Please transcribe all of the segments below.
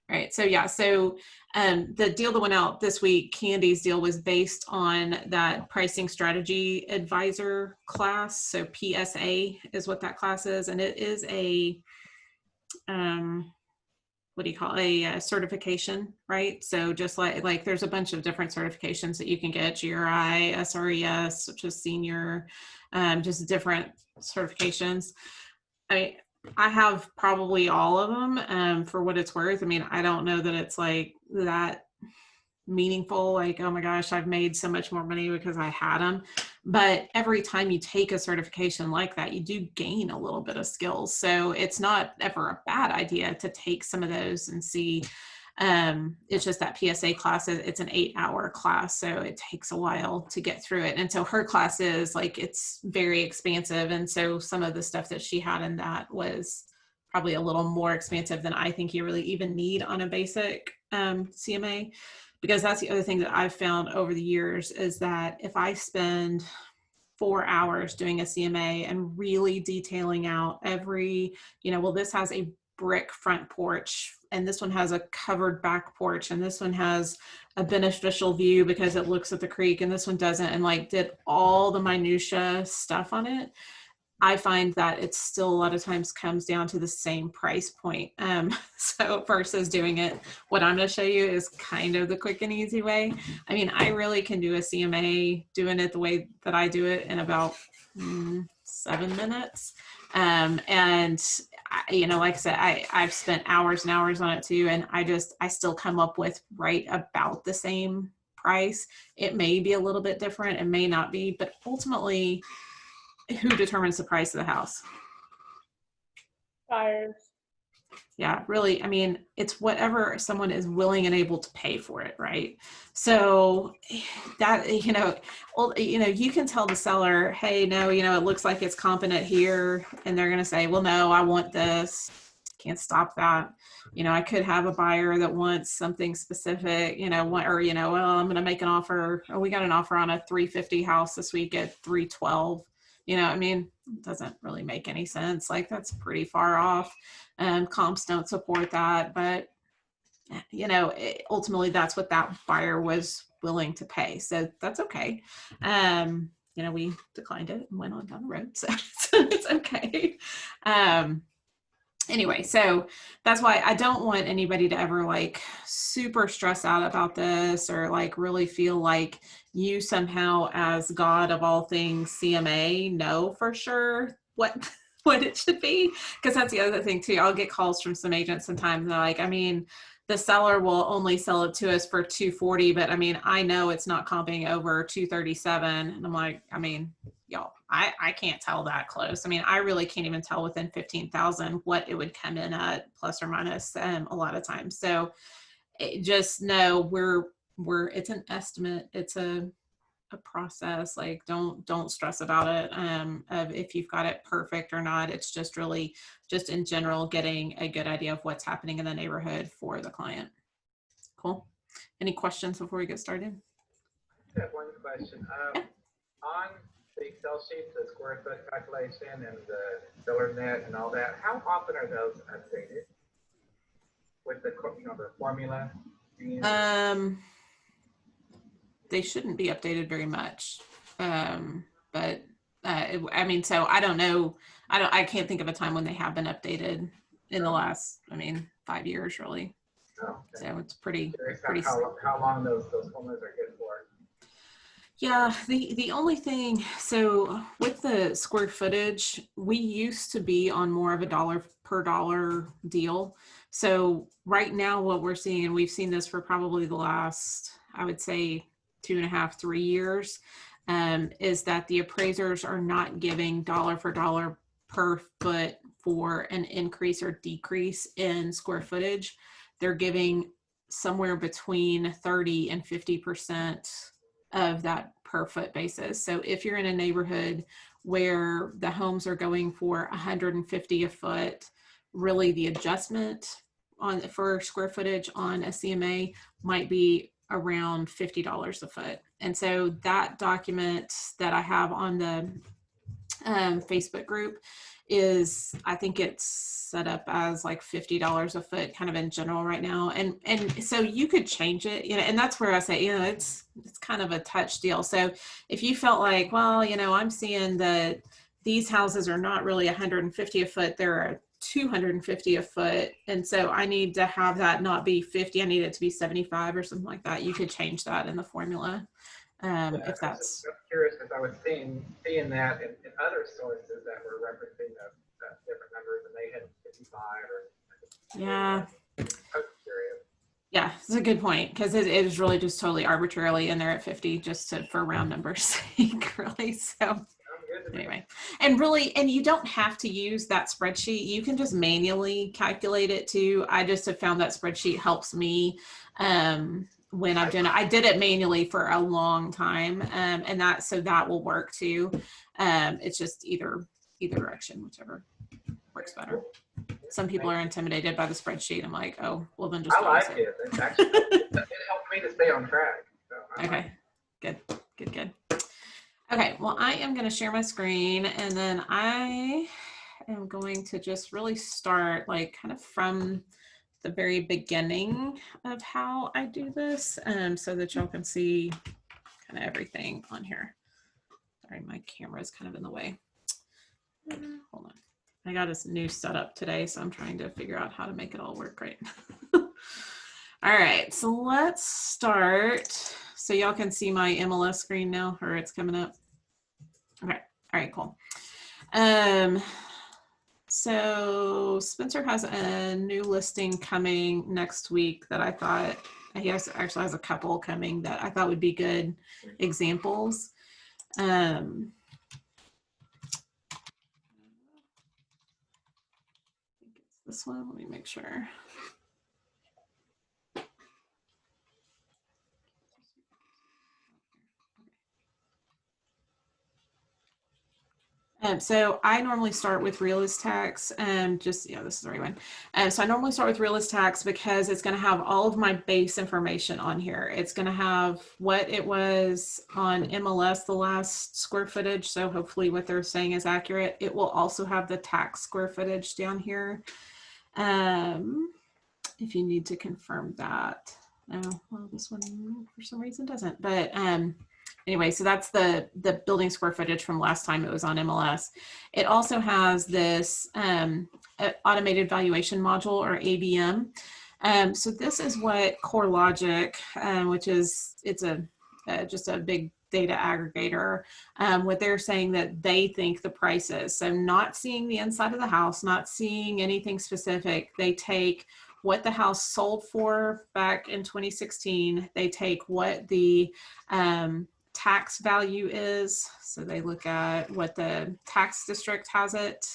All right, so yeah, so the deal that went out this week, Candy's deal, was based on that pricing strategy advisor class. So PSA is what that class is, and it is a what do you call it? A certification, right? So just like there's a bunch of different certifications that you can get: GRI, SRES, which is senior, just different certifications. I have probably all of them for what it's worth. I mean, I don't know that it's like that meaningful, like, oh my gosh, I've made so much more money because I had them. But every time you take a certification like that, you do gain a little bit of skills. So it's not ever a bad idea to take some of those and see. It's just that PSA class, it's an 8-hour class, so it takes a while to get through it. And so her class is like, it's very expansive, and so some of the stuff that she had in that was probably a little more expansive than I think you really even need on a basic CMA. Because that's the other thing that I've found over the years, is that if I spend 4 hours doing a CMA and really detailing out every, well, this has a brick front porch, and this one has a covered back porch, and this one has a beneficial view because it looks at the creek, and this one doesn't, and like did all the minutia stuff on it, I find that it still a lot of times comes down to the same price point. So versus doing it, what I'm going to show you is kind of the quick and easy way. I mean, I really can do a CMA doing it the way that I do it in about 7 minutes. And like I said, I've spent hours and hours on it too. And I still come up with right about the same price. It may be a little bit different. It may not be, but ultimately, who determines the price of the house? Buyers. Yeah, really. I mean, it's whatever someone is willing and able to pay for it, right? So that, you can tell the seller, hey, no, it looks like it's competent here. And they're going to say, well, no, I want this. Can't stop that. I could have a buyer that wants something specific, well, I'm going to make an offer. Oh, we got an offer on a 350 house this week at 312. It doesn't really make any sense. Like, that's pretty far off. Comps don't support that, but ultimately that's what that buyer was willing to pay. So that's okay. We declined it and went on down the road. So it's okay. Anyway, so that's why I don't want anybody to ever like super stress out about this, or like really feel like you somehow, as God of all things CMA, know for sure what it should be. Because that's the other thing too. I'll get calls from some agents sometimes, and they're like, I mean, the seller will only sell it to us for 240, but I mean, I know it's not comping over 237. And I'm like, I mean, y'all, I can't tell that close. I mean, I really can't even tell within 15,000 what it would come in at, plus or minus, a lot of times. So just know we're it's an estimate. It's a process. Like, don't stress about it of if you've got it perfect or not. It's just really just in general getting a good idea of what's happening in the neighborhood for the client. Cool. Any questions before we get started? I have one question. On the Excel sheet, the square foot calculation and the builder net and all that, how often are those updated with the the formula? They shouldn't be updated very much. But I mean, so I don't know. I can't think of a time when they have been updated in the last, 5 years really. Oh, okay. So it's pretty. How long those formulas are good for? Yeah, the only thing, so with the square footage, we used to be on more of a dollar per dollar deal. So right now what we're seeing, and we've seen this for probably the last, I would say 2.5, 3 years, is that the appraisers are not giving dollar for dollar per foot for an increase or decrease in square footage. They're giving somewhere between 30 and 50% of that per foot basis. So if you're in a neighborhood where the homes are going for 150 a foot, really the adjustment for square footage on a CMA might be around $50 a foot. And so that document that I have on the Facebook group is, I think it's set up as like $50 a foot kind of in general right now. And so you could change it, you know, and that's where I say, you know, it's kind of a touch deal. So if you felt like, well, you know, I'm seeing that these houses are not really 150 a foot, they're 250 a foot. And so I need to have that not be 50, I need it to be 75 or something like that. You could change that in the formula. If I was that's curious because I was seeing that in other sources that were referencing the different numbers, and they had 55 or. yeah. I was curious. Yeah, it's a good point because it is really just totally arbitrarily in there at 50 just for round numbers sake, really. So anyway, and really, and you don't have to use that spreadsheet. You can just manually calculate it too. I just have found that spreadsheet helps me when I've done it. I did it manually for a long time, and that will work too. It's just either direction, whichever works better. Some people are intimidated by the spreadsheet. I'm like, oh, well then just. I like it. It's actually, it helped me to stay on track. So okay, good. Okay, well, I am going to share my screen, and then I am going to just really start like kind of from the very beginning of how I do this, so that y'all can see kind of everything on here. Sorry, my camera is kind of in the way. Hold on. I got this new setup today, so I'm trying to figure out how to make it all work right. All right, so let's start. So y'all can see my MLS screen now, or it's coming up. Okay, all right, cool. So Spencer has a new listing coming next week that I thought, he actually has a couple coming that I thought would be good examples. I think it's this one, let me make sure. So I normally start with realist tax, this is the right one. So I normally start with realist tax because it's going to have all of my base information on here. It's going to have what it was on MLS, the last square footage. So hopefully what they're saying is accurate. It will also have the tax square footage down here. If you need to confirm that. Oh, well, this one for some reason doesn't, but anyway, so that's the building square footage from last time it was on MLS. It also has this automated valuation module, or AVM. So this is what CoreLogic, which is, it's just a big data aggregator, what they're saying that they think the price is. So not seeing the inside of the house, not seeing anything specific, they take what the house sold for back in 2016. They take what the tax value is. So they look at what the tax district has it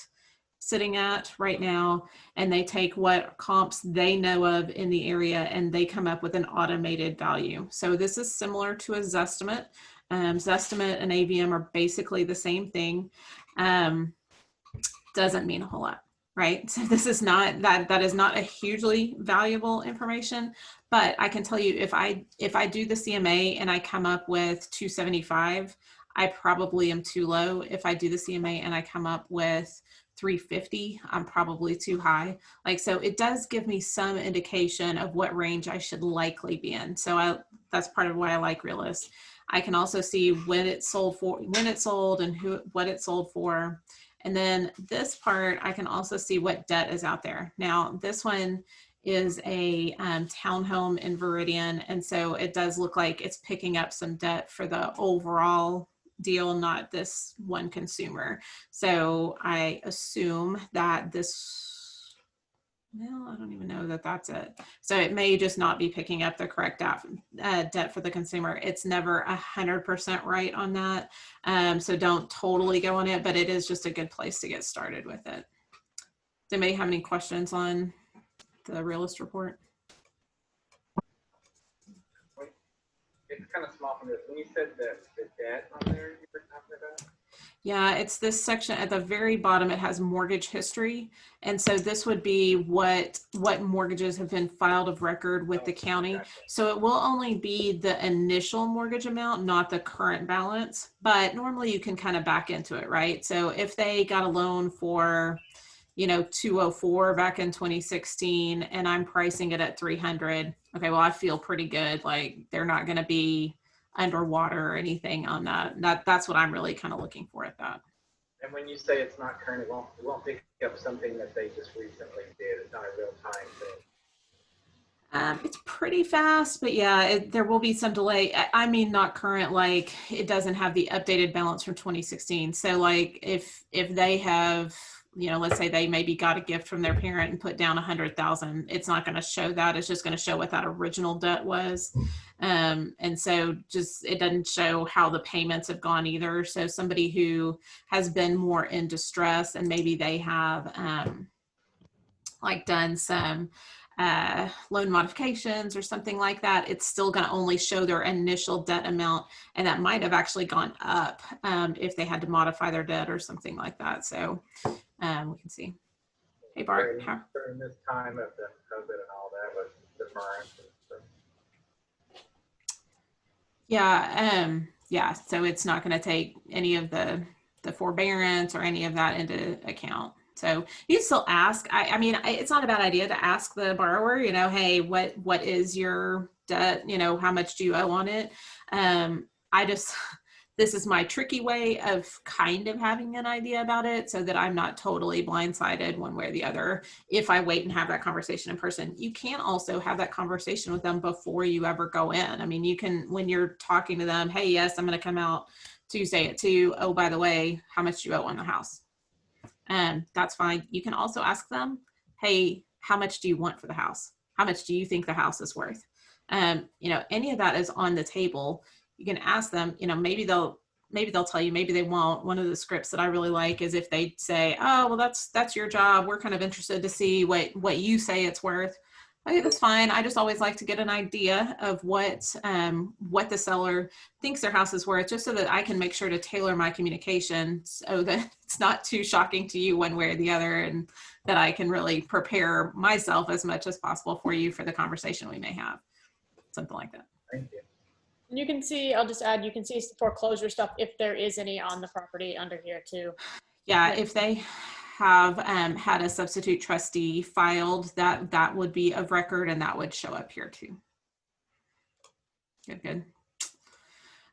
sitting at right now, and they take what comps they know of in the area, and they come up with an automated value. So this is similar to a Zestimate. Zestimate and AVM are basically the same thing. Doesn't mean a whole lot, right? So this is not, that is not a hugely valuable information, but I can tell you if I do the CMA and I come up with 275, I probably am too low. If I do the CMA and I come up with 350, I'm probably too high. Like, so it does give me some indication of what range I should likely be in. So that's part of why I like Realist. I can also see when it sold for, when it sold, and what it sold for. And then this part, I can also see what debt is out there. Now, this one is a townhome in Viridian. And so it does look like it's picking up some debt for the overall deal, not this one consumer. So I assume that this, well, I don't even know that that's it. So it may just not be picking up the correct debt for the consumer. It's never 100% right on that. So don't totally go on it, but it is just a good place to get started with it. Does anybody have any questions on the realist report? It's kind of small from this. When you said the debt on there you were talking about? Yeah, it's this section at the very bottom. It has mortgage history. And so this would be what mortgages have been filed of record with the county. Gotcha. So it will only be the initial mortgage amount, not the current balance. But normally you can kind of back into it, right? So if they got a loan for, 204 back in 2016 and I'm pricing it at 300, okay, well, I feel pretty good. Like they're not going to be underwater or anything on that. That's what I'm really kind of looking for at that. And when you say it's not current, it won't pick up something that they just recently did. It's not a real time thing. It's pretty fast, but yeah, there will be some delay. I mean, not current, like it doesn't have the updated balance from 2016. So like if they have, let's say they maybe got a gift from their parent and put down 100,000, it's not going to show that. It's just going to show what that original debt was. And so just, it doesn't show how the payments have gone either. So somebody who has been more in distress and maybe they have, like done some loan modifications or something like that, it's still going to only show their initial debt amount, and that might have actually gone up if they had to modify their debt or something like that. So we can see. Hey Bart, during this time of the COVID and all that with deference and stuff. Yeah, so it's not going to take any of the forbearance or any of that into account. So you can still ask. I mean, it's not a bad idea to ask the borrower, hey, what is your debt? How much do you owe on it? This is my tricky way of kind of having an idea about it so that I'm not totally blindsided one way or the other if I wait and have that conversation in person. You can also have that conversation with them before you ever go in. I mean, you can, when you're talking to them, hey, yes, I'm going to come out Tuesday at 2. Oh, by the way, how much do you owe on the house? That's fine. You can also ask them, hey, how much do you want for the house? How much do you think the house is worth? Any of that is on the table. You can ask them, maybe they'll tell you, maybe they won't. One of the scripts that I really like is if they say, oh, well, that's your job. We're kind of interested to see what you say it's worth. Okay, that's fine. I just always like to get an idea of what the seller thinks their house is worth, just so that I can make sure to tailor my communication so that it's not too shocking to you one way or the other, and that I can really prepare myself as much as possible for you for the conversation we may have. Something like that. Thank you. And you can see, I'll just add, you can see foreclosure stuff if there is any on the property under here too. Yeah, if they have had a substitute trustee filed, that would be of record, and that would show up here too. Good.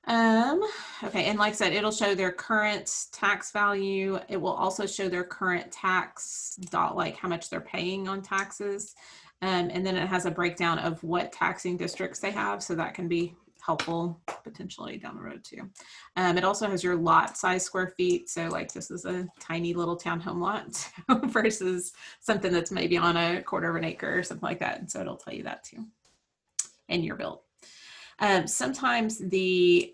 Okay, and like I said, it'll show their current tax value. It will also show their current tax like how much they're paying on taxes. And then it has a breakdown of what taxing districts they have, so that can be helpful potentially down the road too. It also has your lot size square feet. So like this is a tiny little townhome lot versus something that's maybe on a quarter of an acre or something like that. And so it'll tell you that too. And your build. Sometimes the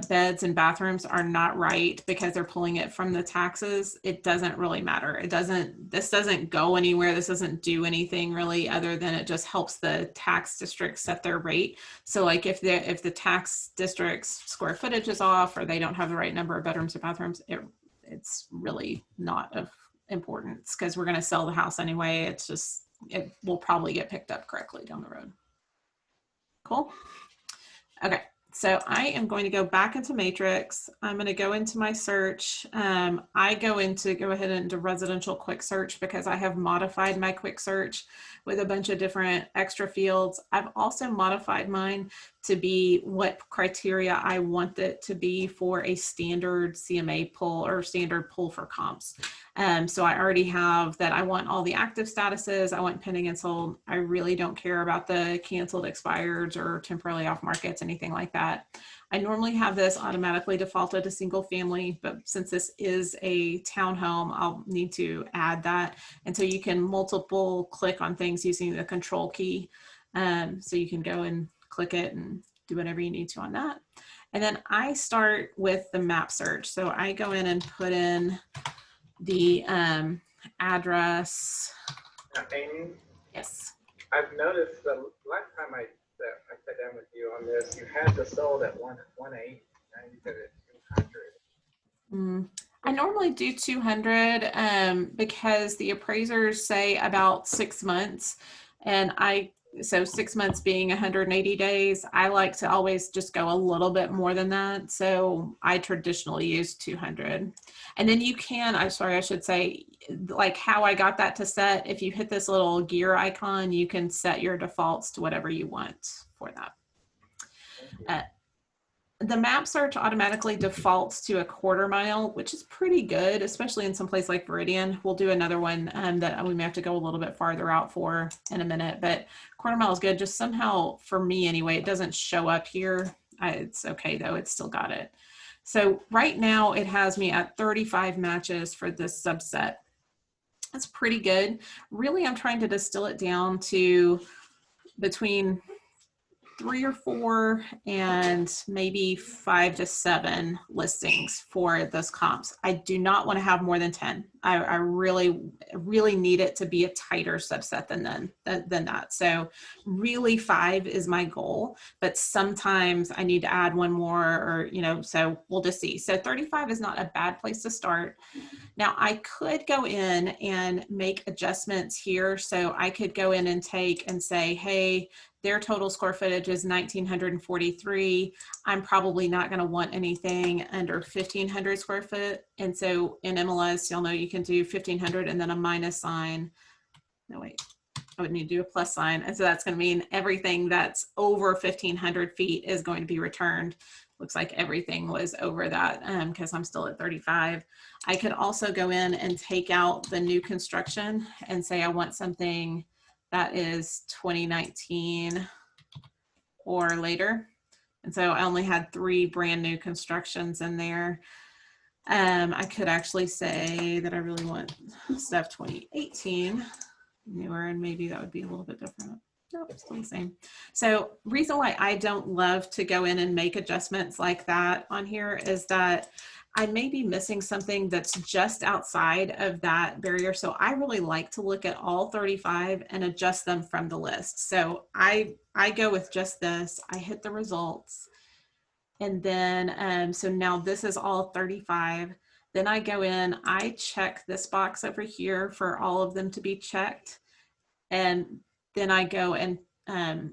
beds and bathrooms are not right because they're pulling it from the taxes. It doesn't really matter. This doesn't go anywhere. This doesn't do anything really other than it just helps the tax district set their rate. So like if the tax district's square footage is off or they don't have the right number of bedrooms or bathrooms, it's really not of importance because we're going to sell the house anyway. It will probably get picked up correctly down the road. Cool. Okay, so I am going to go back into Matrix. I'm going to go into my search. I go ahead into residential quick search because I have modified my quick search with a bunch of different extra fields. I've also modified mine to be what criteria I want it to be for a standard CMA pull or standard pull for comps. So I already have that. I want all the active statuses. I want pending and sold. I really don't care about the canceled, expired, or temporarily off markets, anything like that. I normally have this automatically defaulted to single family, but since this is a townhome, I'll need to add that. And so you can multiple click on things using the control key. So you can go and click it and do whatever you need to on that. And then I start with the map search. So I go in and put in the address. Amy? Yes. I've noticed the last time I sat down with you on this, you had the sold at 180, now you said at 200. I normally do 200 because the appraisers say about 6 months, and so 6 months being 180 days, I like to always just go a little bit more than that. So I traditionally use 200. And then you can, I'm sorry, I should say, like how I got that to set, if you hit this little gear icon, you can set your defaults to whatever you want for that. The map search automatically defaults to a 1/4 mile, which is pretty good, especially in some place like Viridian. We'll do another one that we may have to go a little bit farther out for in a minute, but 1/4 mile is good. Just somehow, for me anyway, it doesn't show up here. It's okay though, it's still got it. So right now it has me at 35 matches for this subset. That's pretty good. Really, I'm trying to distill it down to between 3 or 4 and maybe 5 to 7 listings for those comps. I do not want to have more than 10. I really need it to be a tighter subset than that. So really 5 is my goal, but sometimes I need to add one more, or, you know, so we'll just see. So 35 is not a bad place to start. Now I could go in and make adjustments here. So I could go in and take and say, hey, their total square footage is 1,943. I'm probably not going to want anything under 1,500 square foot. And so in MLS, you'll know you can do 1,500 and then a minus sign. No, wait, I would need to do a plus sign. And so that's going to mean everything that's over 1,500 feet is going to be returned. Looks like everything was over that because I'm still at 35. I could also go in and take out the new construction and say I want something that is 2019 or later. And so I only had 3 brand new constructions in there. I could actually say that I really want stuff 2018 newer, and maybe that would be a little bit different. Nope, still the same. So reason why I don't love to go in and make adjustments like that on here is that I may be missing something that's just outside of that barrier. So I really like to look at all 35 and adjust them from the list. So I go with just this, I hit the results. And then, so now this is all 35. Then I go in, I check this box over here for all of them to be checked. And then I go and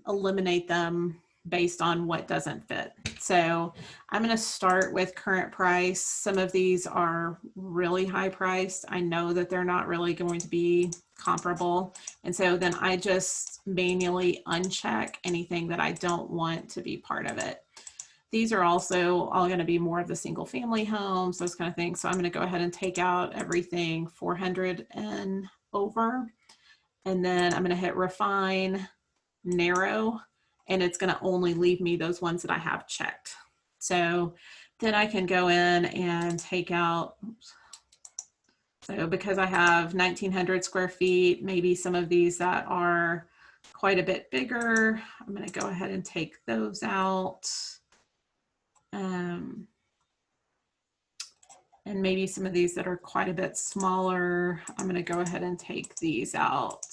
eliminate them based on what doesn't fit. So I'm going to start with current price. Some of these are really high priced. I know that they're not really going to be comparable. And so then I just manually uncheck anything that I don't want to be part of it. These are also all going to be more of the single family homes, those kind of things. So I'm going to go ahead and take out everything 400 and over. And then I'm going to hit refine, narrow, and it's going to only leave me those ones that I have checked. So then I can go in and take out, oops. So because I have 1,900 square feet, maybe some of these that are quite a bit bigger, I'm going to go ahead and take those out. And maybe some of these that are quite a bit smaller, I'm going to go ahead and take these out.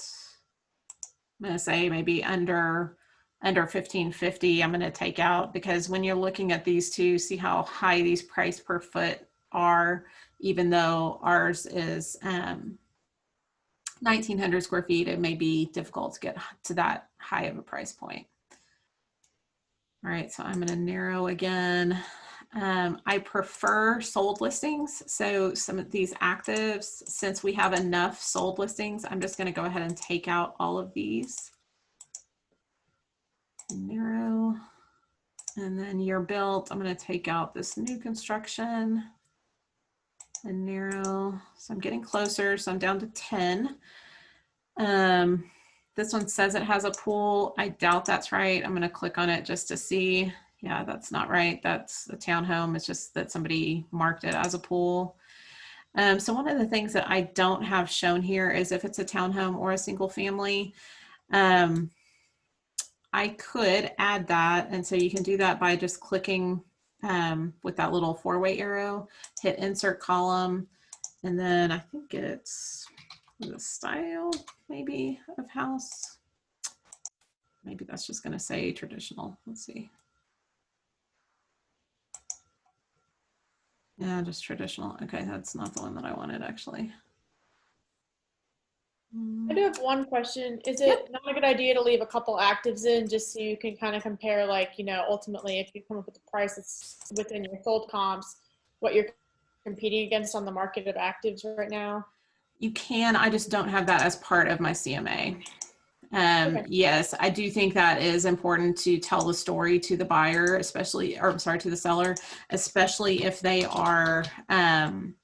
I'm going to say maybe under 1,550 I'm going to take out, because when you're looking at these two, see how high these price per foot are, even though ours is 1,900 square feet, it may be difficult to get to that high of a price point. All right, so I'm going to narrow again. I prefer sold listings. So some of these actives, since we have enough sold listings, I'm just going to go ahead and take out all of these. Narrow. And then year built, I'm going to take out this new construction and narrow. So I'm getting closer. So I'm down to 10. This one says it has a pool. I doubt that's right. I'm going to click on it just to see. Yeah, that's not right. That's a townhome. It's just that somebody marked it as a pool. So one of the things that I don't have shown here is if it's a townhome or a single family. I could add that. And so you can do that by just clicking with that little 4-way arrow, hit insert column. And then I think it's the style maybe of house. Maybe that's just going to say traditional. Let's see. Yeah, just traditional. Okay, that's not the one that I wanted actually. I do have one question. Is it not a good idea to leave a couple actives in just so you can kind of compare, like, you know, ultimately if you come up with a price that's within your sold comps, what you're competing against on the market of actives right now? You can, I just don't have that as part of my CMA. Okay. Yes, I do think that is important to tell the story to the buyer, especially, or I'm sorry, to the seller, especially if they are, you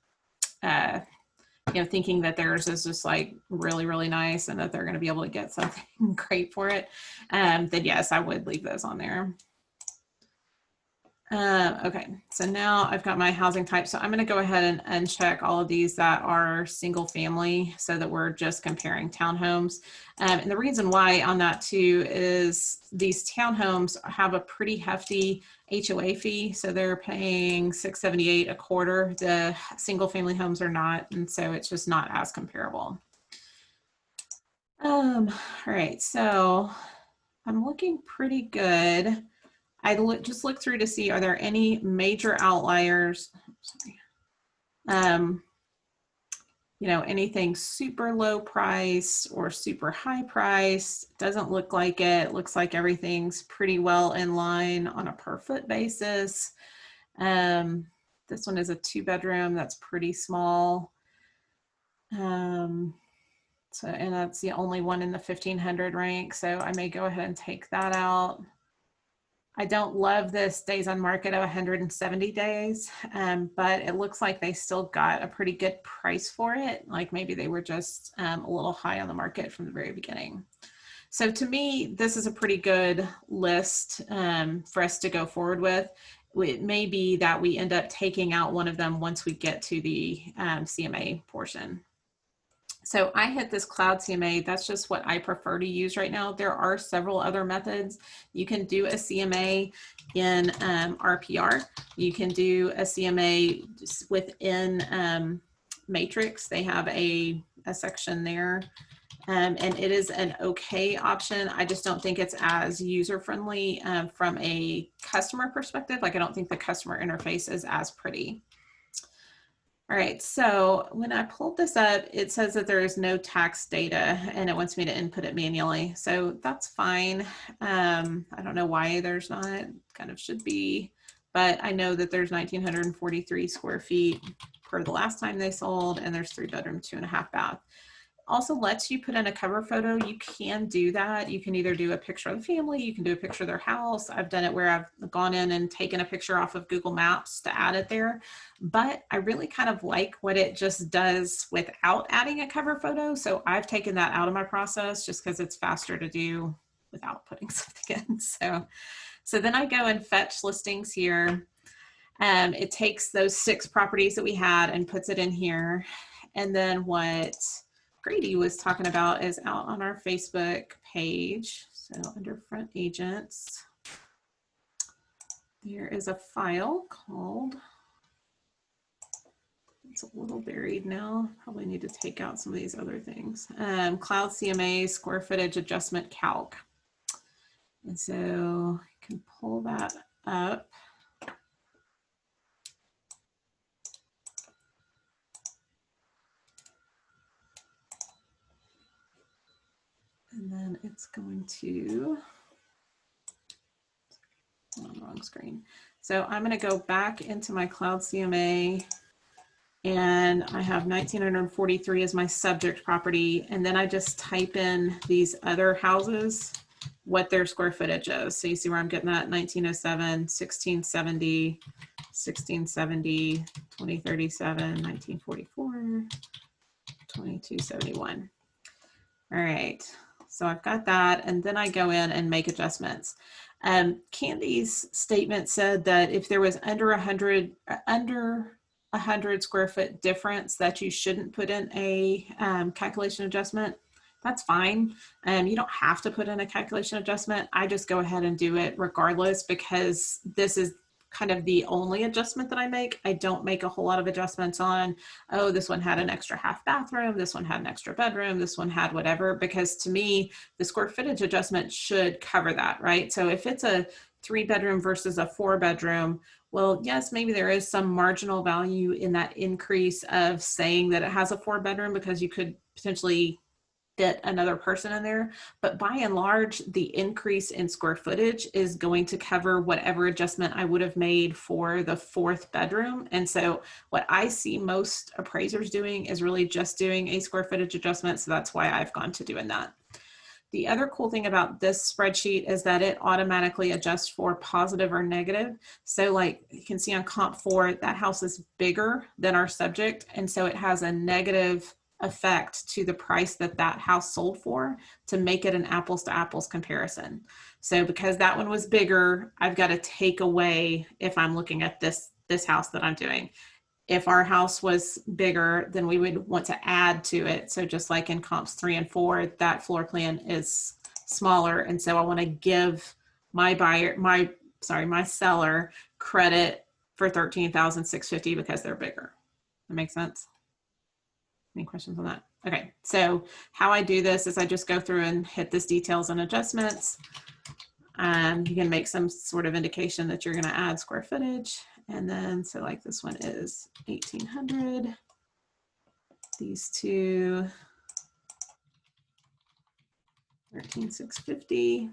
know, thinking that theirs is just like really, really nice and that they're going to be able to get something great for it. Then yes, I would leave those on there. Okay, so now I've got my housing type. So I'm going to go ahead and uncheck all of these that are single family so that we're just comparing townhomes. And the reason why on that too is these townhomes have a pretty hefty HOA fee. So they're paying $678 a quarter. The single family homes are not. And so it's just not as comparable. All right, so I'm looking pretty good. I just look through to see, are there any major outliers? You know, anything super low price or super high price? Doesn't look like it. Looks like everything's pretty well in line on a per foot basis. This one is a 2-bedroom. That's pretty small. So, and that's the only one in the 1500 rank. So I may go ahead and take that out. I don't love this days on market of 170 days, but it looks like they still got a pretty good price for it. Like maybe they were just a little high on the market from the very beginning. So to me, this is a pretty good list for us to go forward with. It may be that we end up taking out one of them once we get to the CMA portion. So I hit this Cloud CMA. That's just what I prefer to use right now. There are several other methods. You can do a CMA in RPR. You can do a CMA just within Matrix. They have a section there. And it is an okay option. I just don't think it's as user-friendly from a customer perspective. Like I don't think the customer interface is as pretty. All right, so when I pulled this up, it says that there is no tax data and it wants me to input it manually. So that's fine. I don't know why there's not, kind of should be, but I know that there's 1,943 square feet per the last time they sold, and there's 3-bedroom, 2.5 bath. Also lets you put in a cover photo. You can do that. You can either do a picture of the family, you can do a picture of their house. I've done it where I've gone in and taken a picture off of Google Maps to add it there. But I really kind of like what it just does without adding a cover photo. So I've taken that out of my process just because it's faster to do without putting something in. So then I go and fetch listings here. It takes those 6 properties that we had and puts it in here. And then what Grady was talking about is out on our Facebook page. So under front agents, there is a file called, it's a little buried now. Probably need to take out some of these other things. Cloud CMA square footage adjustment calc. And so I can pull that up. And then it's going to, wrong screen. So I'm going to go back into my Cloud CMA and I have 1,943 as my subject property. And then I just type in these other houses, what their square footage is. So you see where I'm getting that 1907, 1670, 1670, 2037, 1944, 2271. All right. So I've got that, and then I go in and make adjustments. Candy's statement said that if there was under 100 square foot difference, that you shouldn't put in a calculation adjustment. That's fine. You don't have to put in a calculation adjustment. I just go ahead and do it regardless because this is kind of the only adjustment that I make. I don't make a whole lot of adjustments on, oh, this one had an extra half bathroom, this one had an extra bedroom, this one had whatever, because to me, the square footage adjustment should cover that, right? So if it's a 3-bedroom versus a 4-bedroom, well, yes, maybe there is some marginal value in that increase of saying that it has a 4-bedroom because you could potentially fit another person in there. But by and large, the increase in square footage is going to cover whatever adjustment I would have made for the 4th bedroom. And so what I see most appraisers doing is really just doing a square footage adjustment. So that's why I've gone to doing that. The other cool thing about this spreadsheet is that it automatically adjusts for positive or negative. So like you can see on comp 4, that house is bigger than our subject. And so it has a negative effect to the price that that house sold for to make it an apples to apples comparison. So because that one was bigger, I've got to take away, if I'm looking at this house that I'm doing. If our house was bigger, then we would want to add to it. So just like in comps 3 and 4, that floor plan is smaller. And so I want to give my buyer, my seller credit for $13,650 because they're bigger. That makes sense? Any questions on that? Okay, so how I do this is I just go through and hit this details and adjustments. You can make some sort of indication that you're going to add square footage. And then, so like this one is 1,800. These two, 13,650.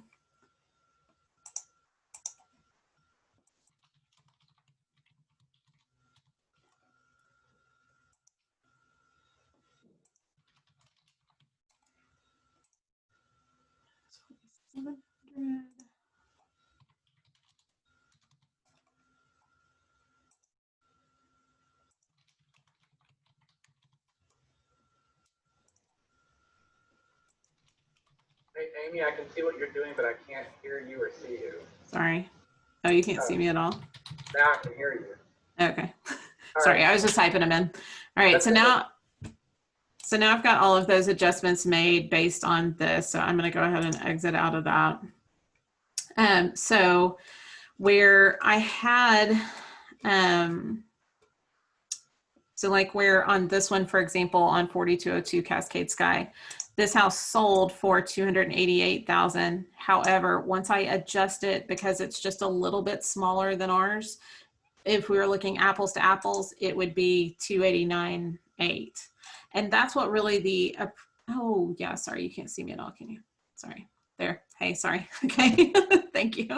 Hey, Amy, I can see what you're doing, but I can't hear you or see you. Sorry. Oh, you can't see me at all? Now I can hear you. Okay. Sorry, I was just typing them in. All right, so now I've got all of those adjustments made based on this. So I'm going to go ahead and exit out of that. So where I had, so like where on this one, for example, on 4202 Cascade Sky, this house sold for $288,000. However, once I adjust it, because it's just a little bit smaller than ours, if we were looking apples to apples, it would be $289,800. And that's what really the, oh yeah, sorry, you can't see me at all, can you? Sorry, there, hey, sorry, okay, thank you.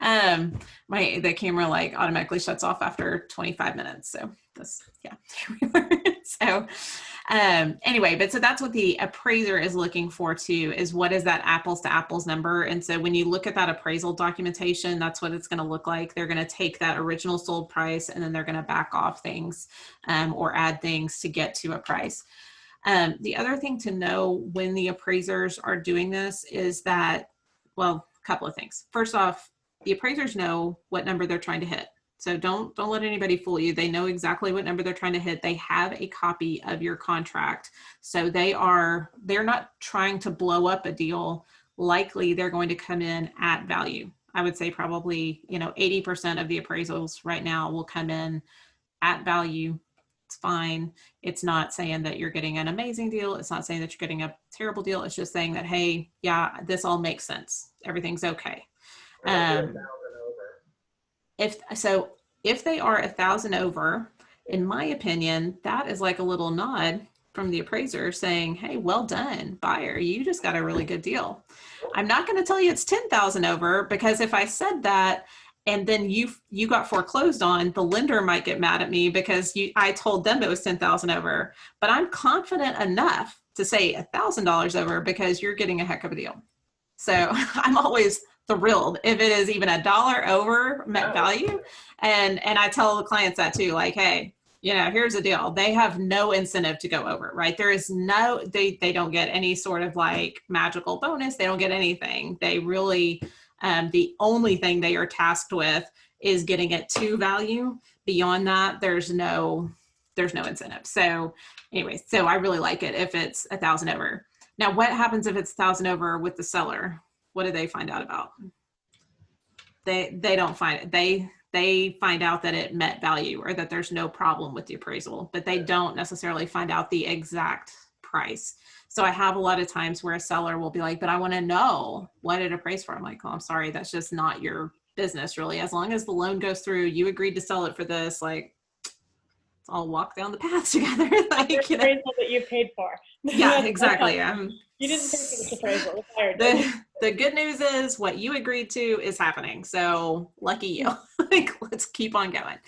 The camera like automatically shuts off after 25 minutes, so this, yeah, here we are. So anyway, but so that's what the appraiser is looking for too, is what is that apples to apples number. And so when you look at that appraisal documentation, that's what it's going to look like. They're going to take that original sold price and then they're going to back off things or add things to get to a price. The other thing to know when the appraisers are doing this is that, well, a couple of things. First off, the appraisers know what number they're trying to hit. So don't let anybody fool you. They know exactly what number they're trying to hit. They have a copy of your contract. So they're not trying to blow up a deal. Likely they're going to come in at value. I would say probably, 80% of the appraisals right now will come in at value. It's fine. It's not saying that you're getting an amazing deal. It's not saying that you're getting a terrible deal. It's just saying that, hey, yeah, this all makes sense. Everything's okay. If they are 1,000 over, in my opinion, that is like a little nod from the appraiser saying, hey, well done, buyer. You just got a really good deal. I'm not going to tell you it's 10,000 over, because if I said that and then you got foreclosed on, the lender might get mad at me because I told them it was 10,000 over. But I'm confident enough to say $1,000 over because you're getting a heck of a deal. So I'm always thrilled if it is even $1 over met value. And I tell the clients that too, like, hey, here's the deal. They have no incentive to go over, right? There is they don't get any sort of like magical bonus. They don't get anything. They really, the only thing they are tasked with is getting it to value. Beyond that, there's no incentive. So anyways, so I really like it if it's 1,000 over. Now, what happens if it's 1,000 over with the seller? What do they find out about? They don't find it. They find out that it met value or that there's no problem with the appraisal, but they don't necessarily find out the exact price. So I have a lot of times where a seller will be like, but I want to know what it appraised for. I'm like, oh, I'm sorry, that's just not your business really. As long as the loan goes through, you agreed to sell it for this, like, let's all walk down the path together. Like, Your you know, appraisal that you paid for. yeah, exactly. You didn't pay for this appraisal. The buyer did. The good news is what you agreed to is happening. So lucky you. Like, let's keep on going.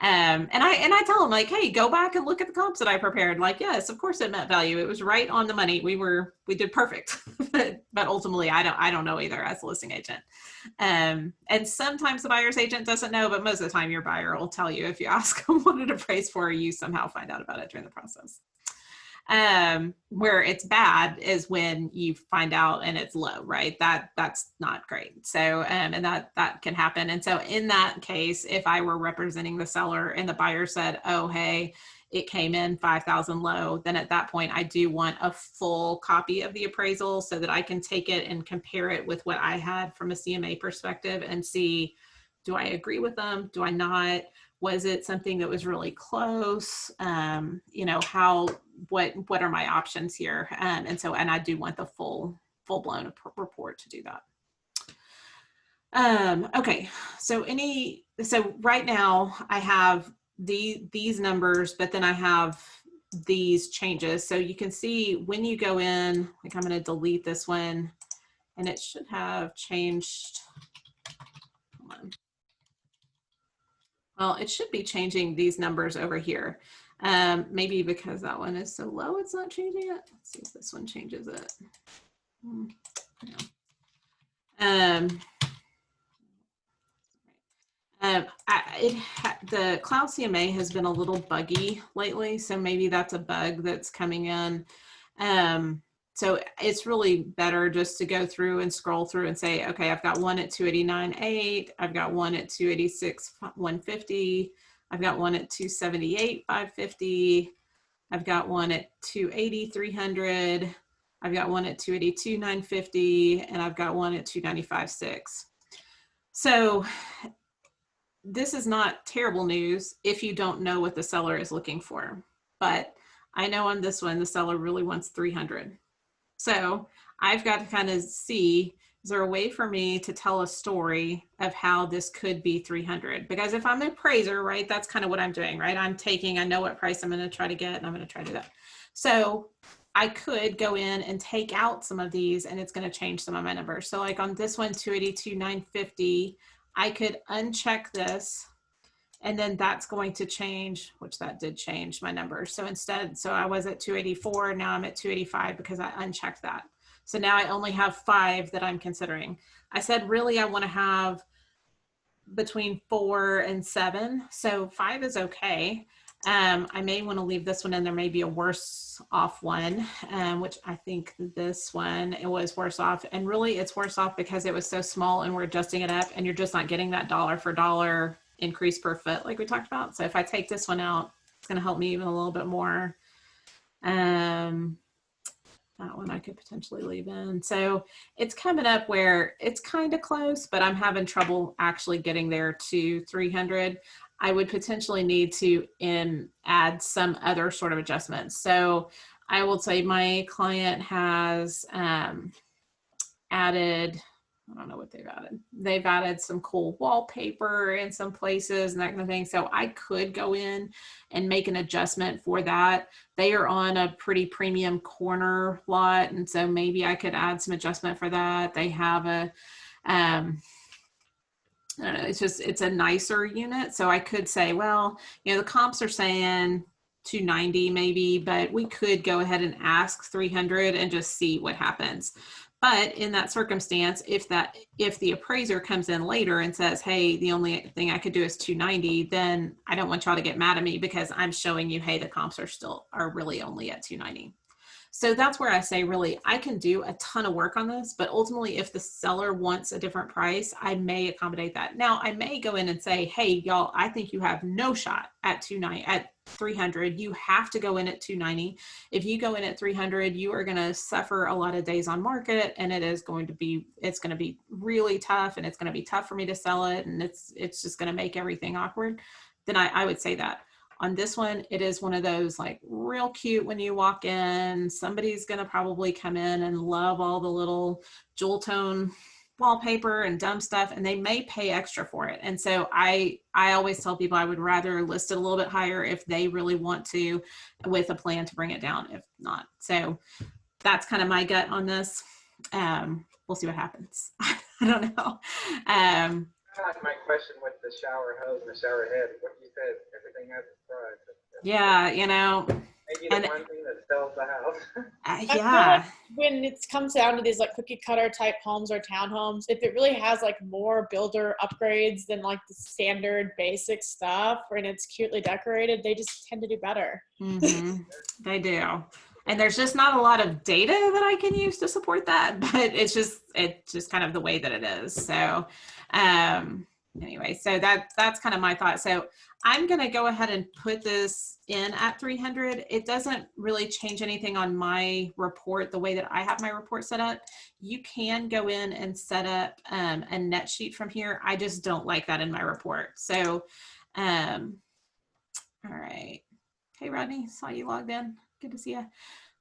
And I tell them, like, hey, go back and look at the comps that I prepared. Like, yes, of course it met value. It was right on the money. We did perfect. but ultimately I don't know either as a listing agent. And sometimes the buyer's agent doesn't know, but most of the time your buyer will tell you if you ask them what it appraised for, you somehow find out about it during the process. Where it's bad is when you find out and it's low, right? That's not great. So, and that can happen. And so in that case, if I were representing the seller and the buyer said, oh, hey, it came in 5,000 low, then at that point, I do want a full copy of the appraisal so that I can take it and compare it with what I had from a CMA perspective and see, do I agree with them? Do I not? Was it something that was really close? You know, what are my options here? And I do want the full-blown report to do that. Okay, so right now I have these numbers, but then I have these changes. So you can see when you go in, like I'm going to delete this one and it should have changed. Hold on. Well, it should be changing these numbers over here. Maybe because that one is so low, it's not changing it. Let's see if this one changes it. No. The Cloud CMA has been a little buggy lately, so maybe that's a bug that's coming in. So it's really better just to go through and scroll through and say, okay, I've got one at 289.8, I've got one at 286.150, I've got one at 278.550, I've got one at 280.300, I've got one at 282.950, and I've got one at 295.6. So this is not terrible news if you don't know what the seller is looking for, but I know on this one, the seller really wants 300. So I've got to kind of see, is there a way for me to tell a story of how this could be 300? Because if I'm an appraiser, right, that's kind of what I'm doing, right? I know what price I'm going to try to get and I'm going to try to do that. So I could go in and take out some of these and it's going to change some of my numbers. So like on this one, 282,950, I could uncheck this and then that's going to change, which that did change my numbers. So instead, so I was at 284, now I'm at 285 because I unchecked that. So now I only have 5 that I'm considering. I said, really, I want to have between 4 and 7. So 5 is okay. I may want to leave this one in. There may be a worse off one, which I think this one, it was worse off. And really it's worse off because it was so small and we're adjusting it up and you're just not getting that dollar for dollar increase per foot like we talked about. So if I take this one out, it's going to help me even a little bit more. That one I could potentially leave in. So it's coming up where it's kind of close, but I'm having trouble actually getting there to 300. I would potentially need to add some other sort of adjustments. So I will say my client has added, I don't know what they've added. They've added some cool wallpaper in some places and that kind of thing. So I could go in and make an adjustment for that. They are on a pretty premium corner lot. And so maybe I could add some adjustment for that. They have a, I don't know, it's a nicer unit. So I could say, well, you know, the comps are saying 290 maybe, but we could go ahead and ask 300 and just see what happens. But in that circumstance, if the appraiser comes in later and says, hey, the only thing I could do is 290, then I don't want y'all to get mad at me because I'm showing you, hey, the comps are really only at 290. So that's where I say, really, I can do a ton of work on this, but ultimately if the seller wants a different price, I may accommodate that. Now I may go in and say, hey, y'all, I think you have no shot at 300. You have to go in at 290. If you go in at 300, you are going to suffer a lot of days on market and it's going to be really tough and it's going to be tough for me to sell it. And it's just going to make everything awkward. Then I would say that. On this one, it is one of those like real cute when you walk in. Somebody's going to probably come in and love all the little jewel tone wallpaper and dumb stuff, and they may pay extra for it. And so I always tell people I would rather list it a little bit higher if they really want to, with a plan to bring it down, if not. So that's kind of my gut on this. We'll see what happens. I don't know. My question with the shower hose and the shower head, what you said, everything has its price. Yeah, you know. Maybe the one thing that sells the house. I feel Yeah. like when it comes down to these like cookie cutter type homes or townhomes, if it really has like more builder upgrades than like the standard basic stuff and it's cutely decorated, they just tend to do better. Mm-hmm. They do. And there's just not a lot of data that I can use to support that, but it's just kind of the way that it is. So anyway, so that's kind of my thought. So I'm going to go ahead and put this in at 300. It doesn't really change anything on my report, the way that I have my report set up. You can go in and set up a net sheet from here. I just don't like that in my report. So, all right. Hey, Rodney, saw you logged in. Good to see you.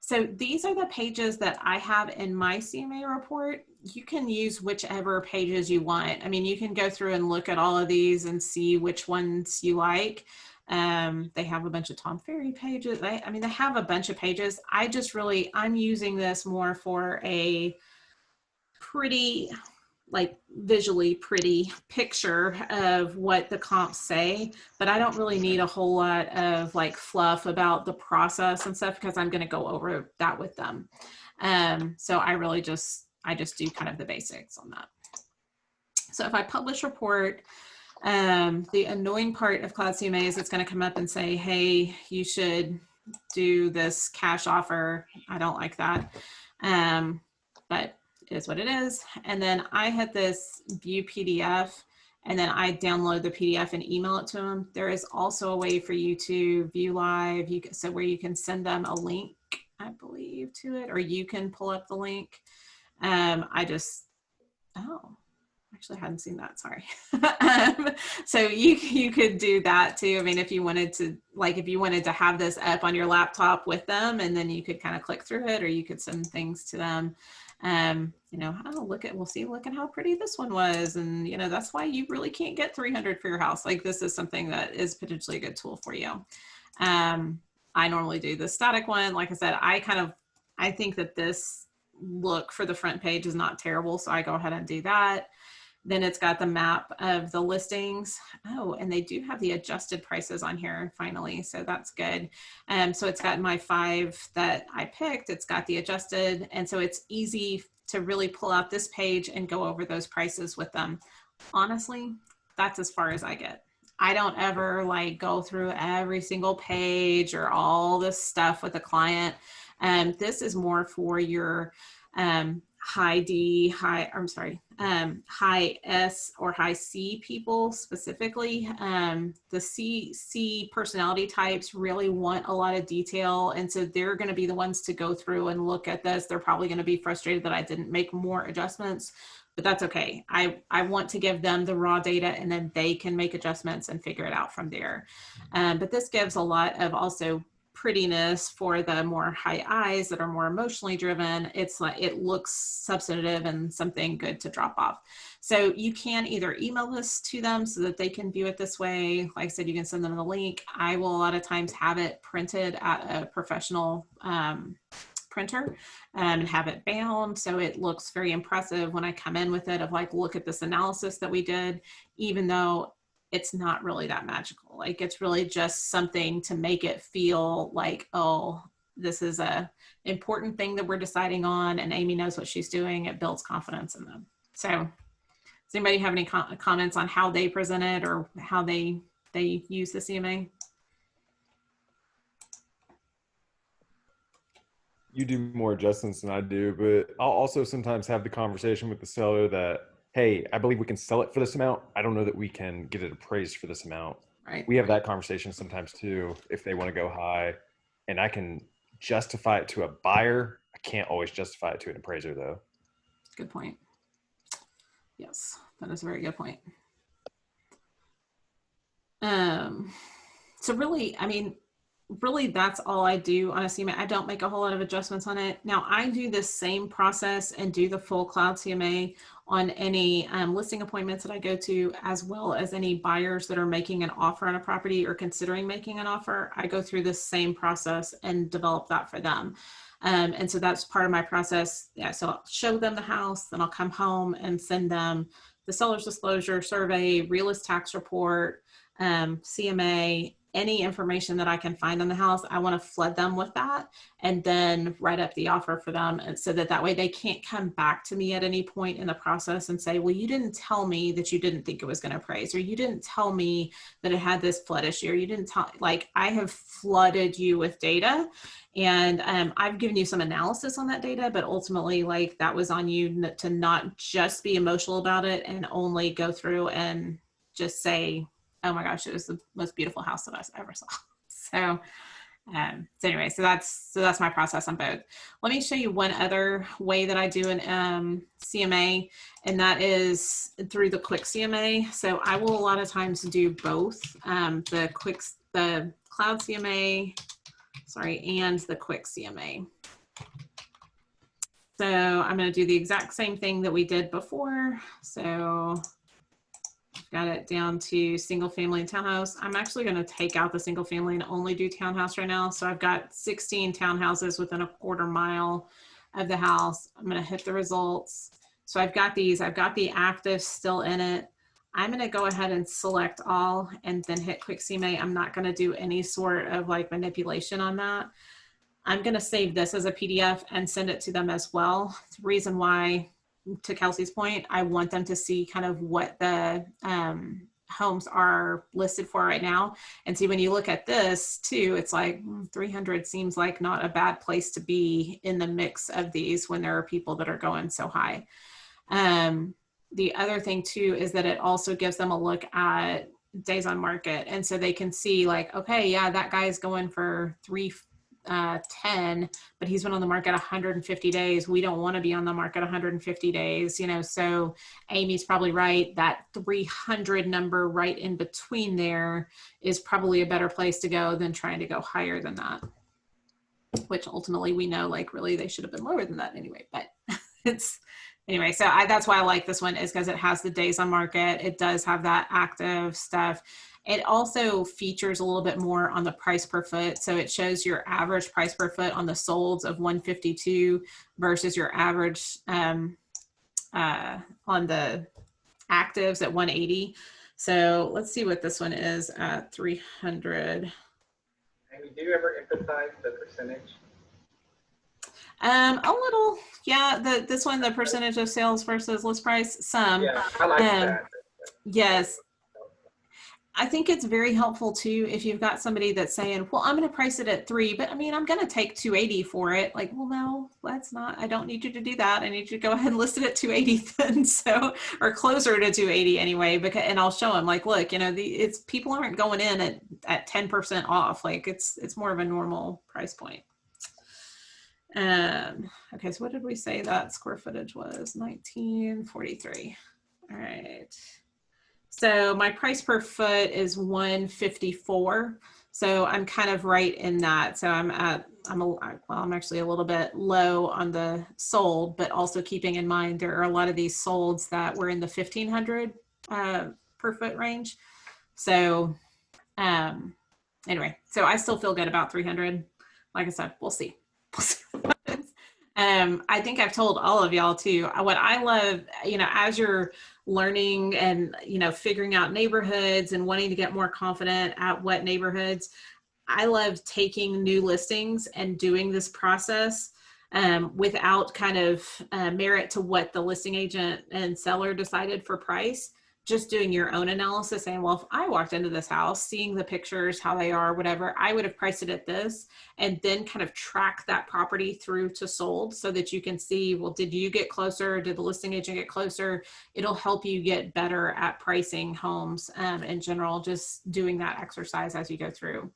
So these are the pages that I have in my CMA report. You can use whichever pages you want. I mean, you can go through and look at all of these and see which ones you like. They have a bunch of Tom Ferry pages. I mean, they have a bunch of pages. I'm using this more for a pretty, like visually pretty picture of what the comps say, but I don't really need a whole lot of like fluff about the process and stuff because I'm going to go over that with them. So I just do kind of the basics on that. So if I publish report, the annoying part of Cloud CMA is it's going to come up and say, hey, you should do this cash offer. I don't like that. But it is what it is. And then I hit this view PDF, and then I download the PDF and email it to them. There is also a way for you to view live, so where you can send them a link, I believe, to it, or you can pull up the link. Actually, I hadn't seen that, sorry. So you could do that too. I mean, if you wanted to have this up on your laptop with them, and then you could kind of click through it, or you could send things to them. Look at how pretty this one was. And, that's why you really can't get 300 for your house. Like, this is something that is potentially a good tool for you. I normally do the static one. Like I said, I think that this look for the front page is not terrible. So I go ahead and do that. Then it's got the map of the listings. Oh, and they do have the adjusted prices on here finally. So that's good. So it's got my 5 that I picked. It's got the adjusted. And so it's easy to really pull out this page and go over those prices with them. Honestly, that's as far as I get. I don't ever go through every single page or all this stuff with a client. This is more for your high S or high C people specifically. The C personality types really want a lot of detail. And so they're going to be the ones to go through and look at this. They're probably going to be frustrated that I didn't make more adjustments, but that's okay. I want to give them the raw data, and then they can make adjustments and figure it out from there. But this gives a lot of also prettiness for the more high eyes that are more emotionally driven. It's like, it looks substantive and something good to drop off. So you can either email this to them so that they can view it this way. Like I said, you can send them the link. I will a lot of times have it printed at a professional printer and have it bound. So it looks very impressive when I come in with it, of look at this analysis that we did, even though it's not really that magical. It's really just something to make it feel like, oh, this is a important thing that we're deciding on, and Amy knows what she's doing. It builds confidence in them. So does anybody have any comments on how they present it or how they use the CMA? You do more adjustments than I do, but I'll also sometimes have the conversation with the seller that, hey, I believe we can sell it for this amount. I don't know that we can get it appraised for this amount. Right. We have that conversation sometimes too, if they want to go high, and I can justify it to a buyer. I can't always justify it to an appraiser though. Good point. Yes, that is a very good point. So really, I mean, really that's all I do on a CMA. I don't make a whole lot of adjustments on it. Now I do the same process and do the full Cloud CMA on any listing appointments that I go to, as well as any buyers that are making an offer on a property or considering making an offer. I go through the same process and develop that for them. And so that's part of my process. Yeah, so I'll show them the house, then I'll come home and send them the seller's disclosure survey, realist tax report, CMA, any information that I can find on the house. I want to flood them with that and then write up the offer for them. And so that way they can't come back to me at any point in the process and say, well, you didn't tell me that you didn't think it was going to appraise, or you didn't tell me that it had this flood issue, or you didn't tell, like, I have flooded you with data. And I've given you some analysis on that data, but ultimately, like, that was on you to not just be emotional about it and only go through and just say, oh my gosh, it was the most beautiful house that I ever saw. So anyway, so that's my process on both. Let me show you one other way that I do an CMA, and that is through the quick CMA. So I will a lot of times do both the Cloud CMA, and the quick CMA. So I'm going to do the exact same thing that we did before. So got it down to single family and townhouse. I'm actually going to take out the single family and only do townhouse right now. So I've got 16 townhouses within a quarter mile of the house. I'm going to hit the results. So I've got these, I've got the active still in it. I'm going to go ahead and select all and then hit quick CMA. I'm not going to do any sort of like manipulation on that. I'm going to save this as a PDF and send it to them as well. The reason why, to Kelsey's point, I want them to see kind of what the homes are listed for right now. And see, when you look at this too, it's like 300 seems like not a bad place to be in the mix of these when there are people that are going so high. The other thing too is that it also gives them a look at days on market. And so they can see like, okay, yeah, that guy is going for 310, but he's been on the market 150 days. We don't want to be on the market 150 days, you know, so Amy's probably right. That 300 number right in between there is probably a better place to go than trying to go higher than that, which ultimately we know, like, really they should have been lower than that anyway, but it's anyway. So that's why I like this one, is because it has the days on market. It does have that active stuff. It also features a little bit more on the price per foot. So it shows your average price per foot on the solds of 152 versus your average on the actives at 180. So let's see what this one is at 300. Amy, do you ever emphasize the percentage? A little, yeah. This one, the percentage of sales versus list price, some. Yeah, I like that. Yes. I think it's very helpful too if you've got somebody that's saying, well, I'm going to price it at 3, but I mean, I'm going to take 280 for it. Like, well, no, that's not, I don't need you to do that. I need you to go ahead and list it at 280 then. So, or closer to 280 anyway, because, and I'll show them like, look, you know, it's people aren't going in at 10% off. Like it's more of a normal price point. Okay. So what did we say that square footage was? 1943. All right. So my price per foot is 154. So I'm kind of right in that. So I'm actually a little bit low on the sold, but also keeping in mind there are a lot of these solds that were in the 1500 per foot range. So anyway, so I still feel good about 300. Like I said, we'll see. We'll see what happens. I think I've told all of y'all too, what I love, you know, as you're learning and, you know, figuring out neighborhoods and wanting to get more confident at what neighborhoods, I love taking new listings and doing this process without kind of merit to what the listing agent and seller decided for price. Just doing your own analysis, saying, well, if I walked into this house, seeing the pictures, how they are, whatever, I would have priced it at this, and then kind of track that property through to sold so that you can see, well, did you get closer? Did the listing agent get closer? It'll help you get better at pricing homes in general, just doing that exercise as you go through.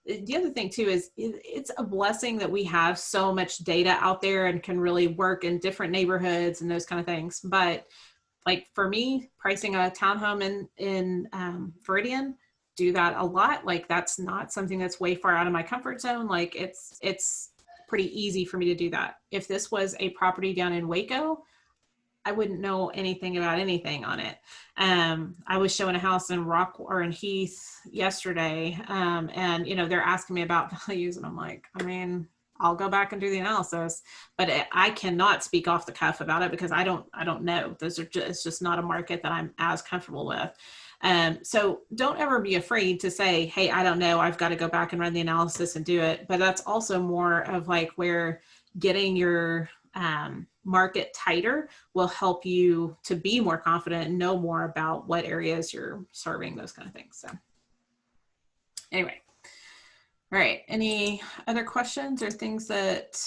The other thing too is it's a blessing that we have so much data out there and can really work in different neighborhoods and those kind of things. But like for me, pricing a townhome in Viridian, do that a lot. Like that's not something that's way far out of my comfort zone. Like it's pretty easy for me to do that. If this was a property down in Waco, I wouldn't know anything about anything on it. I was showing a house in Rock or in Heath yesterday, and they're asking me about values, and I'm like, I mean, I'll go back and do the analysis, but I cannot speak off the cuff about it because I don't know. It's just not a market that I'm as comfortable with. So don't ever be afraid to say, hey, I don't know, I've got to go back and run the analysis and do it. But that's also more of like where getting your market tighter will help you to be more confident and know more about what areas you're serving, those kind of things. So anyway, all right, any other questions or things that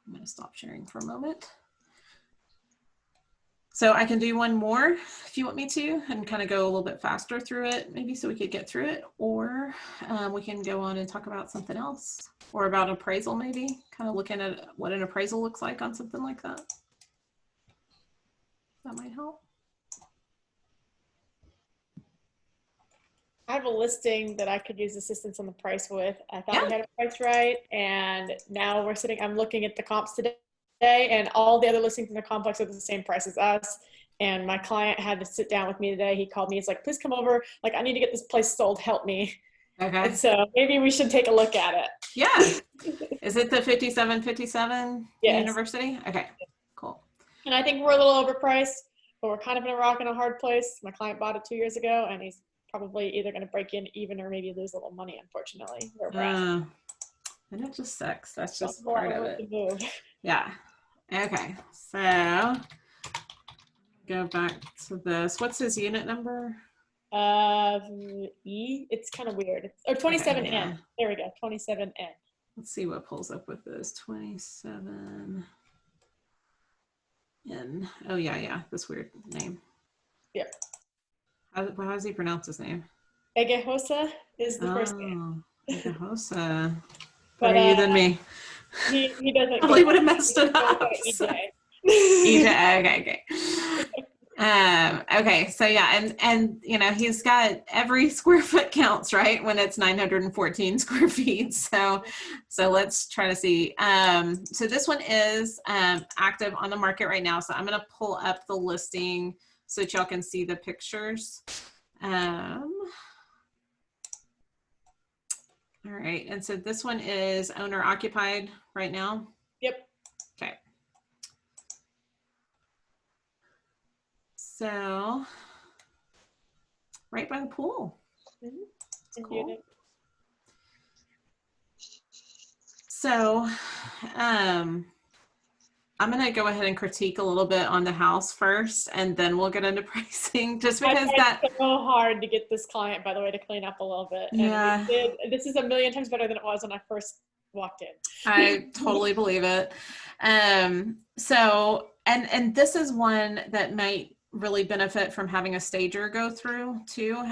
I'm going to stop sharing for a moment. So I can do one more if you want me to, and kind of go a little bit faster through it, maybe so we could get through it, or we can go on and talk about something else, or about appraisal, maybe kind of looking at what an appraisal looks like on something like that. That might help. I have a listing that I could use assistance on the price with. I thought we had a price right, and now I'm looking at the comps today, and all the other listings in the complex are the same price as us. And my client had to sit down with me today. He called me. He's like, please come over. Like, I need to get this place sold. Help me. Okay. And so maybe we should take a look at it. Yeah. Is it the 5757 Yes. University? Okay, cool. And I think we're a little overpriced, but we're kind of in a rock and a hard place. My client bought it 2 years ago, and he's probably either going to break in even or maybe lose a little money, unfortunately. And it just sucks. That's just part of it. Yeah. Okay. So go back to this. What's his unit number? E. It's kind of weird. Oh, 27N. Okay, yeah. There we go. 27N. Let's see what pulls up with this. 27N. Oh yeah. This weird name. Yep. How does he pronounce his name? Egehosa is the first name. Egehosa. But Better you than me. He doesn't. Probably would have messed it up. EJ. Okay. Okay, so yeah, and he's got every square foot counts, right, when it's 914 square feet. So let's try to see. So this one is active on the market right now. So I'm going to pull up the listing so that y'all can see the pictures. All right, and so this one is owner occupied right now. Yep. Okay. So, right by the pool. Mm-hmm. Cool. So, I'm going to go ahead and critique a little bit on the house first, and then we'll get into pricing. Just because it's so hard to get this client, by the way, to clean up a little bit. Yeah. And this is a million times better than it was when I first walked in. I totally believe it. So, and this is one that might really benefit from having a stager go through too,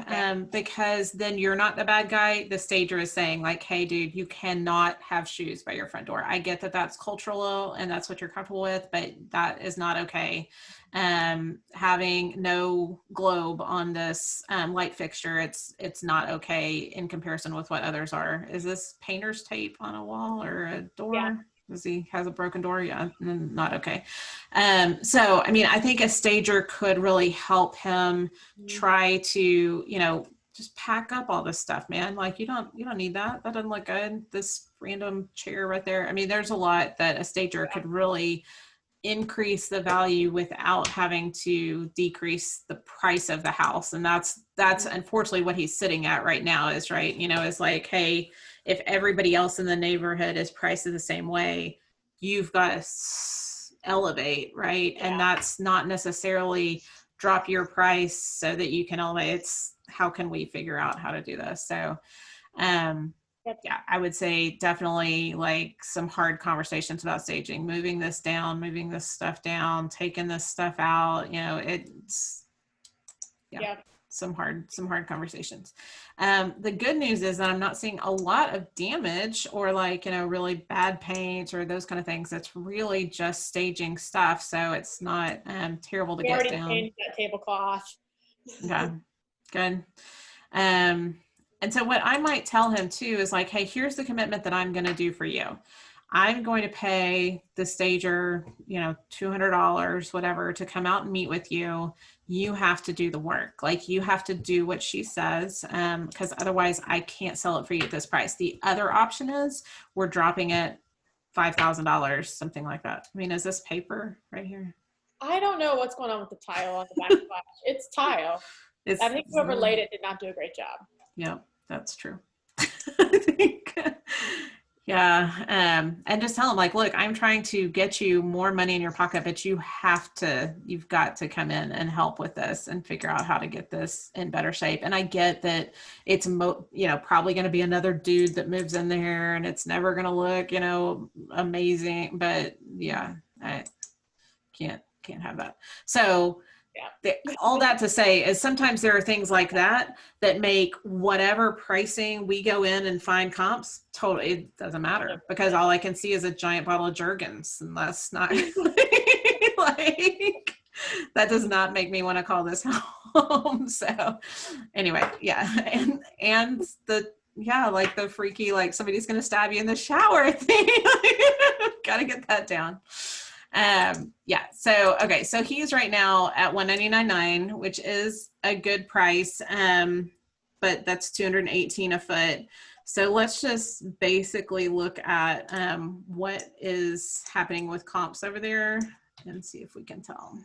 because then you're not the bad guy. The stager is saying like, hey dude, you cannot have shoes by your front door. I get that that's cultural and that's what you're comfortable with, but that is not okay. Having no globe on this light fixture, it's not okay in comparison with what others are. Is this painter's tape on a wall or a door? Yeah. Does he has a broken door? Yeah, not okay. So, I mean, I think a stager could really help him try to, just pack up all this stuff, man. Like you don't need that. That doesn't look good. This random chair right there. I mean, there's a lot that a stager could really increase the value without having to decrease the price of the house. And that's unfortunately what he's sitting at right now is right. Is like, hey, if everybody else in the neighborhood is priced the same way, you've got to elevate, right? Yeah. And that's not necessarily drop your price so that you can elevate. It's how can we figure out how to do this? So, yeah, I would say definitely like some hard conversations about staging, moving this down, moving this stuff down, taking this stuff out, it's, some hard conversations. The good news is that I'm not seeing a lot of damage or like, really bad paint or those kind of things. It's really just staging stuff. So it's not terrible to get down. We already changed that tablecloth. Okay, good. And so what I might tell him too is like, hey, here's the commitment that I'm going to do for you. I'm going to pay the stager, $200, whatever, to come out and meet with you. You have to do the work. Like, you have to do what she says, because otherwise I can't sell it for you at this price. The other option is we're dropping it $5,000, something like that. I mean, is this paper right here? I don't know what's going on with the tile on the backsplash. It's tile. I think whoever laid it did not do a great job. Yeah, that's true. I think. Yeah. And just tell them, like, look, I'm trying to get you more money in your pocket, but you've got to come in and help with this and figure out how to get this in better shape. And I get that it's, probably going to be another dude that moves in there and it's never going to look, amazing, but yeah, I can't have that. So all that to say is sometimes there are things like that make whatever pricing we go in and find comps, totally, it doesn't matter, because all I can see is a giant bottle of Jergens, and that's not like, that does not make me want to call this home. So anyway, yeah. And like the freaky, like somebody's going to stab you in the shower thing. Got to get that down. So he's right now at $199.9, which is a good price. But that's $218 a foot. So let's just basically look at what is happening with comps over there and see if we can tell.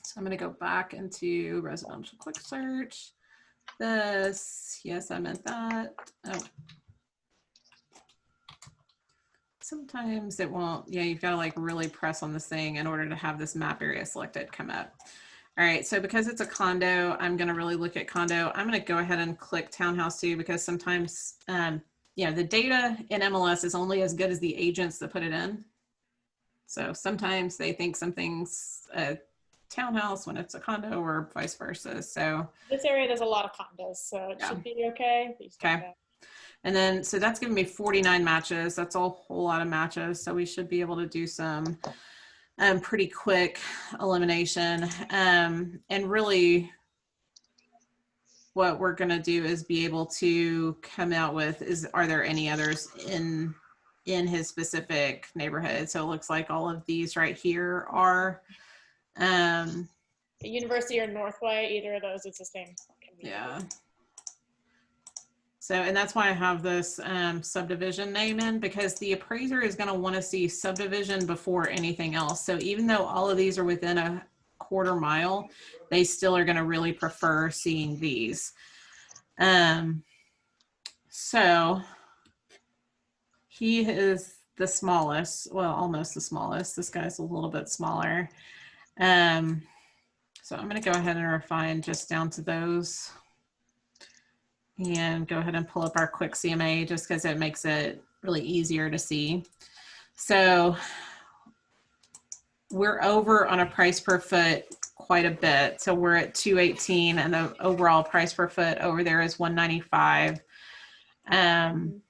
So I'm going to go back into residential quick search. Yes, I meant that. Oh. Sometimes it won't. Yeah, you've got to like really press on this thing in order to have this map area selected come up. All right, so because it's a condo, I'm going to really look at condo. I'm going to go ahead and click townhouse too, because sometimes, the data in MLS is only as good as the agents that put it in. So sometimes they think something's a townhouse when it's a condo, or vice versa. So this area does a lot of condos, so it should be okay. Okay. And then, so that's giving me 49 matches. That's a whole lot of matches. So we should be able to do some pretty quick elimination. And really what we're going to do is be able to come out with are there any others in his specific neighborhood? So it looks like all of these right here are the University or Northway, either of those, it's the same. Yeah. So, and that's why I have this subdivision name in, because the appraiser is going to want to see subdivision before anything else. So even though all of these are within a quarter mile, they still are going to really prefer seeing these. So he is the smallest, well, almost the smallest. This guy's a little bit smaller. So I'm going to go ahead and refine just down to those. And go ahead and pull up our quick CMA just because it makes it really easier to see. So we're over on a price per foot quite a bit. So we're at 218 and the overall price per foot over there is 195. And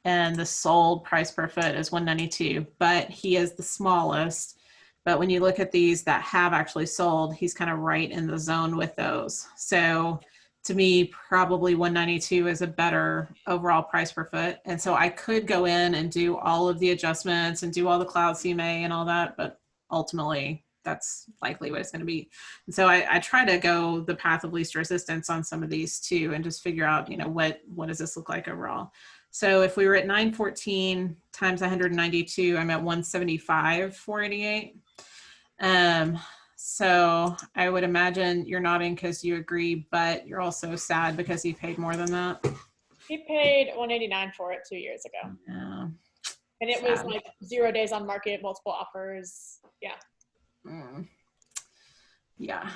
the sold price per foot is 192, but he is the smallest. But when you look at these that have actually sold, he's kind of right in the zone with those. So to me, probably 192 is a better overall price per foot. And so I could go in and do all of the adjustments and do all the Cloud CMA and all that, but ultimately that's likely what it's going to be. And so I try to go the path of least resistance on some of these too, and just figure out, what does this look like overall? So if we were at 914 times 192, I'm at 175, 488. So I would imagine you're nodding because you agree, but you're also sad because he paid more than that. He paid $189 for it 2 years ago. Yeah. And it was like 0 days on market, multiple offers. Yeah. Yeah.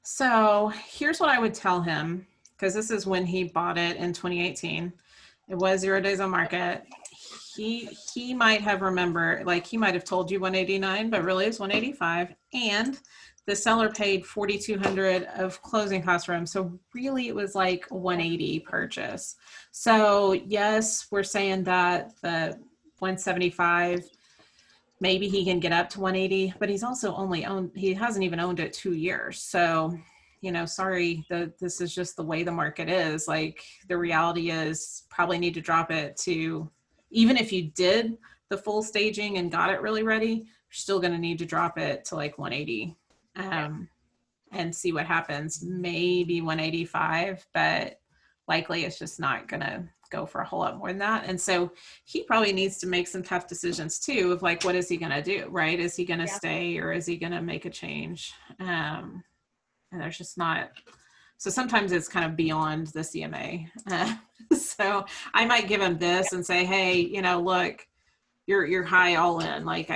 So here's what I would tell him, because this is when he bought it in 2018. It was 0 days on market. He might have remembered, like he might have told you 189, but really it's 185. And the seller paid $4,200 of closing costs for him. So really it was like 180 purchase. So yes, we're saying that the 175 maybe he can get up to 180, but he's also he hasn't even owned it 2 years. So, sorry, this is just the way the market is. Like, the reality is probably need to drop it to, even if you did the full staging and got it really ready, you're still going to need to drop it to like 180 and see what happens. Maybe 185, but likely it's just not going to go for a whole lot more than that. And so he probably needs to make some tough decisions too, of like, what is he going to do? Right? Is he going to stay, or is he going to make a change? And there's just not, so sometimes it's kind of beyond the CMA. So I might give him this and say, hey, look, you're high all in. Like,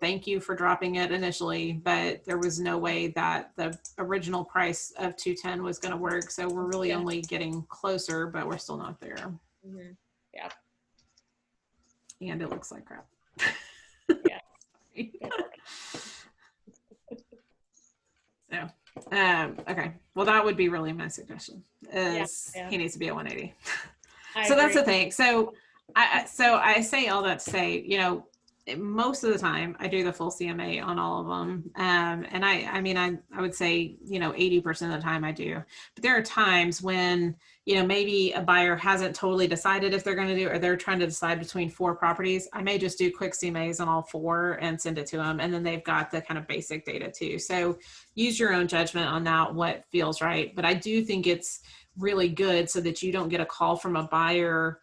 thank you for dropping it initially, but there was no way that the original price of 210 was going to work. So we're really only getting closer, but we're still not there. Mm-hmm. Yeah. And it looks like crap. Yeah. So, okay. Well, that would be really my suggestion is he needs to be at 180. So that's the thing. So I say all that to say, most of the time I do the full CMA on all of them. And I would say, 80% of the time I do, but there are times when, maybe a buyer hasn't totally decided if they're going to do, or they're trying to decide between 4 properties. I may just do quick CMAs on all 4 and send it to them. And then they've got the kind of basic data too. So use your own judgment on that, what feels right. But I do think it's really good so that you don't get a call from a buyer,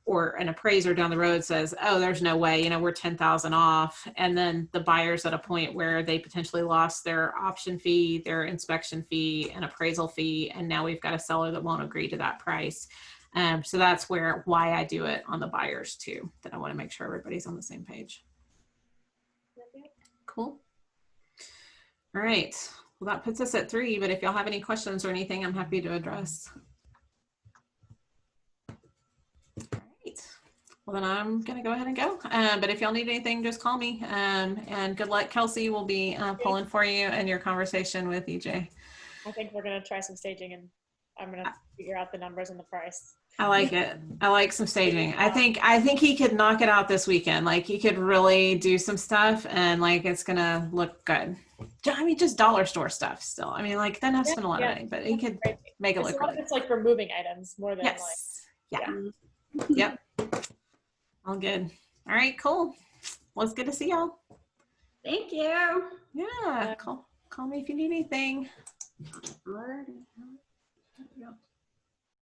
or an appraiser down the road says, oh, there's no way, we're 10,000 off. And then the buyer's at a point where they potentially lost their option fee, their inspection fee, and appraisal fee. And now we've got a seller that won't agree to that price. So that's why I do it on the buyers too, that I want to make sure everybody's on the same page. Cool. All right. Well, that puts us at 3, but if y'all have any questions or anything, I'm happy to address. Well, then I'm going to go ahead and go. But if y'all need anything, just call me. And good luck. Kelsey will be pulling for you in your conversation with EJ. I think we're going to try some staging, and I'm going to figure out the numbers and the price. I like it. I like some staging. I think he could knock it out this weekend. Like, he could really do some stuff, and like, it's going to look good. I mean, just dollar store stuff still. I mean, like, then I've spent a lot of money, but he could make it look good. It's like removing items more than Yep. All good. All right, cool. Well, it's good to see y'all. Thank you. Yeah, call me if you need anything.